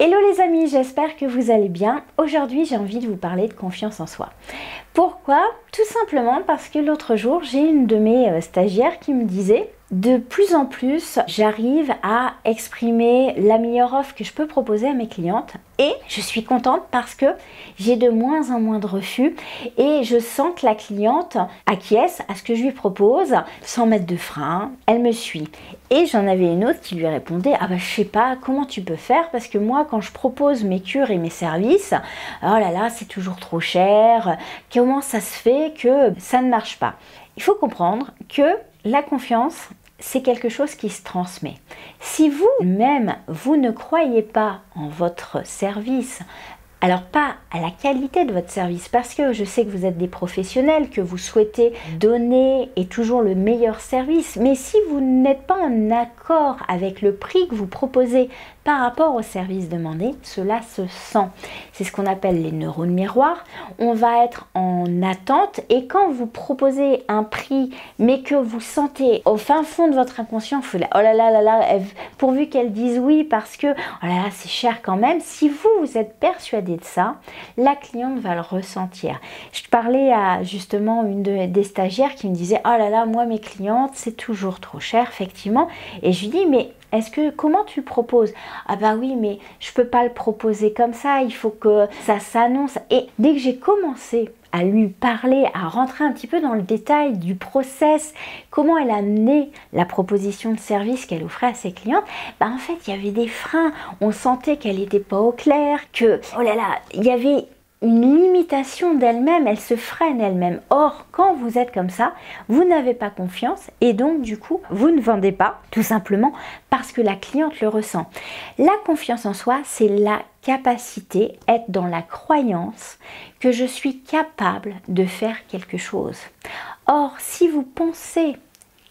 Hello les amis, j'espère que vous allez bien. Aujourd'hui, j'ai envie de vous parler de confiance en soi. Pourquoi? Tout simplement parce que l'autre jour, j'ai une de mes stagiaires qui me disait de plus en plus, j'arrive à exprimer la meilleure offre que je peux proposer à mes clientes et je suis contente parce que j'ai de moins en moins de refus et je sens que la cliente acquiesce à ce que je lui propose sans mettre de frein, elle me suit. Et j'en avais une autre qui lui répondait: ah bah je sais pas comment tu peux faire parce que moi quand je propose mes cures et mes services, oh là là c'est toujours trop cher, comment ça se fait que ça ne marche pas? Il faut comprendre que la confiance, c'est quelque chose qui se transmet. Si vous-même, vous ne croyez pas en votre service, alors pas à la qualité de votre service, parce que je sais que vous êtes des professionnels, que vous souhaitez donner et toujours le meilleur service, mais si vous n'êtes pas en accord avec le prix que vous proposez par rapport au service demandé, cela se sent. C'est ce qu'on appelle les neurones miroirs. On va être en attente et quand vous proposez un prix, mais que vous sentez au fin fond de votre inconscient, vous faites, oh là là là là, pourvu qu'elle dise oui parce que oh là là c'est cher quand même. Si vous êtes persuadé de ça, la cliente va le ressentir. Je parlais à justement une des stagiaires qui me disait oh là là, moi mes clientes c'est toujours trop cher effectivement, et je lui dis mais comment tu le proposes? Ah bah oui, mais je peux pas le proposer comme ça, il faut que ça s'annonce. Et dès que j'ai commencé à lui parler, à rentrer un petit peu dans le détail du process, comment elle a mené la proposition de service qu'elle offrait à ses clientes, bah en fait, il y avait des freins. On sentait qu'elle n'était pas au clair, que, oh là là, il y avait une limitation d'elle-même, elle se freine elle-même. Or, quand vous êtes comme ça, vous n'avez pas confiance et donc du coup, vous ne vendez pas, tout simplement parce que la cliente le ressent. La confiance en soi, c'est la capacité, être dans la croyance que je suis capable de faire quelque chose. Or, si vous pensez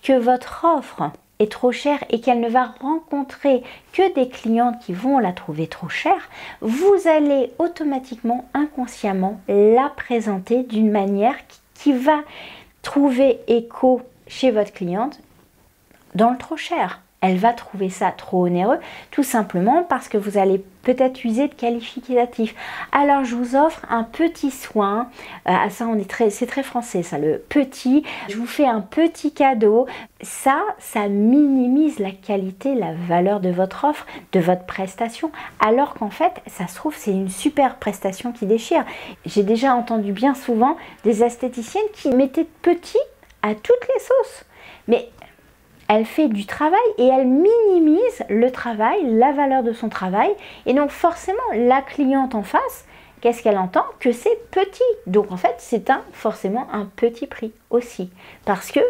que votre offre est trop chère et qu'elle ne va rencontrer que des clientes qui vont la trouver trop chère, vous allez automatiquement, inconsciemment, la présenter d'une manière qui va trouver écho chez votre cliente dans le trop cher. Elle va trouver ça trop onéreux, tout simplement parce que vous allez peut-être user de qualificatifs. Alors je vous offre un petit soin, ça c'est très français ça, le petit, je vous fais un petit cadeau. Ça minimise la qualité, la valeur de votre offre, de votre prestation, alors qu'en fait, ça se trouve, c'est une super prestation qui déchire. J'ai déjà entendu bien souvent des esthéticiennes qui mettaient petit à toutes les sauces. Mais elle fait du travail et elle minimise le travail, la valeur de son travail. Et donc forcément, la cliente en face, qu'est-ce qu'elle entend? Que c'est petit. Donc en fait, c'est forcément un petit prix aussi. Parce que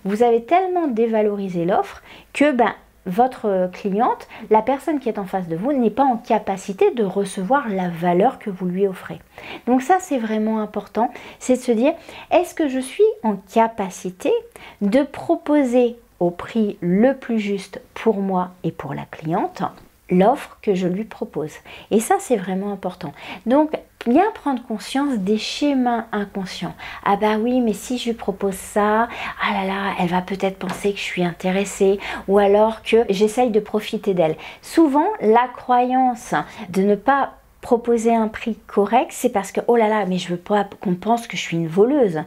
vous avez tellement dévalorisé l'offre que votre cliente, la personne qui est en face de vous, n'est pas en capacité de recevoir la valeur que vous lui offrez. Donc ça, c'est vraiment important. C'est de se dire, est-ce que je suis en capacité de proposer au prix le plus juste pour moi et pour la cliente, l'offre que je lui propose. Et ça, c'est vraiment important. Donc, bien prendre conscience des schémas inconscients. Ah bah oui, mais si je lui propose ça, ah là là, elle va peut-être penser que je suis intéressée ou alors que j'essaye de profiter d'elle. Souvent, la croyance de ne pas proposer un prix correct, c'est parce que oh là là, mais je veux pas qu'on pense que je suis une voleuse.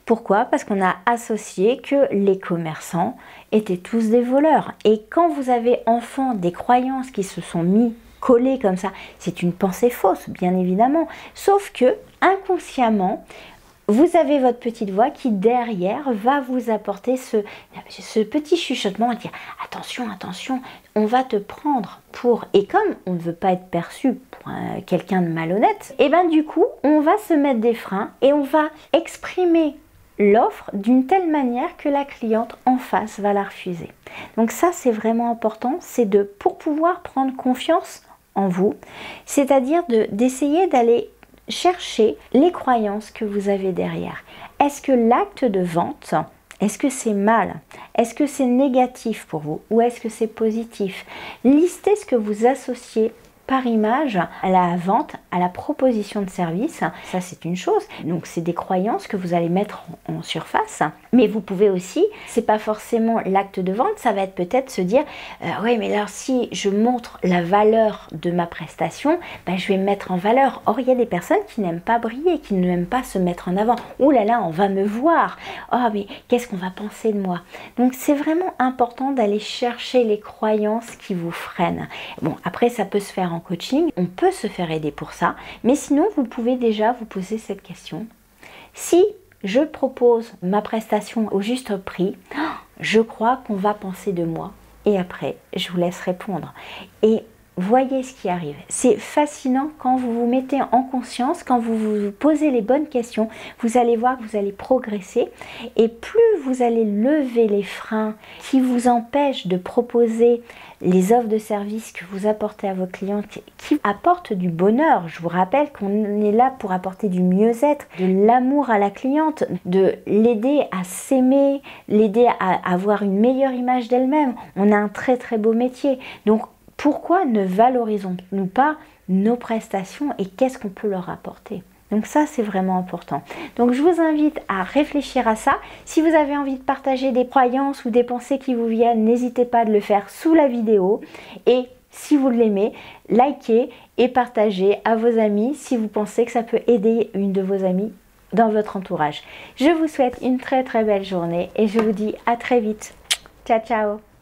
Pourquoi? Parce qu'on a associé que les commerçants étaient tous des voleurs. Et quand vous avez enfant des croyances qui se sont mis collées comme ça, c'est une pensée fausse, bien évidemment. Sauf que inconsciemment, vous avez votre petite voix qui derrière va vous apporter ce petit chuchotement à dire attention, attention, on va te prendre pour... Et comme on ne veut pas être perçu pour quelqu'un de malhonnête, et bien du coup, on va se mettre des freins et on va exprimer l'offre d'une telle manière que la cliente en face va la refuser. Donc ça, c'est vraiment important, c'est pour pouvoir prendre confiance en vous, c'est-à-dire d'essayer d'aller chercher les croyances que vous avez derrière. Est-ce que l'acte de vente, est-ce que c'est mal? Est-ce que c'est négatif pour vous? Ou est-ce que c'est positif? Listez ce que vous associez par image à la vente, à la proposition de service. Ça, c'est une chose. Donc, c'est des croyances que vous allez mettre en surface. Mais vous pouvez aussi, c'est pas forcément l'acte de vente, ça va être peut-être se dire oui, mais alors si je montre la valeur de ma prestation, ben, je vais me mettre en valeur. Or, il y a des personnes qui n'aiment pas briller, qui n'aiment pas se mettre en avant. Oh là là, on va me voir. Oh, mais qu'est-ce qu'on va penser de moi? Donc, c'est vraiment important d'aller chercher les croyances qui vous freinent. Bon, après, ça peut se faire en coaching, on peut se faire aider pour ça, mais sinon, vous pouvez déjà vous poser cette question. Si je propose ma prestation au juste prix, je crois qu'on va penser de moi. Et après, je vous laisse répondre. Et voyez ce qui arrive. C'est fascinant quand vous vous mettez en conscience, quand vous vous posez les bonnes questions, vous allez voir que vous allez progresser. Et plus vous allez lever les freins qui vous empêchent de proposer les offres de services que vous apportez à vos clients, qui apportent du bonheur. Je vous rappelle qu'on est là pour apporter du mieux-être, de l'amour à la cliente, de l'aider à s'aimer, l'aider à avoir une meilleure image d'elle-même. On a un très très beau métier. Donc, pourquoi ne valorisons-nous pas nos prestations et qu'est-ce qu'on peut leur apporter? Donc ça, c'est vraiment important. Donc je vous invite à réfléchir à ça. Si vous avez envie de partager des croyances ou des pensées qui vous viennent, n'hésitez pas à le faire sous la vidéo. Et si vous l'aimez, likez et partagez à vos amis si vous pensez que ça peut aider une de vos amies dans votre entourage. Je vous souhaite une très très belle journée et je vous dis à très vite. Ciao, ciao!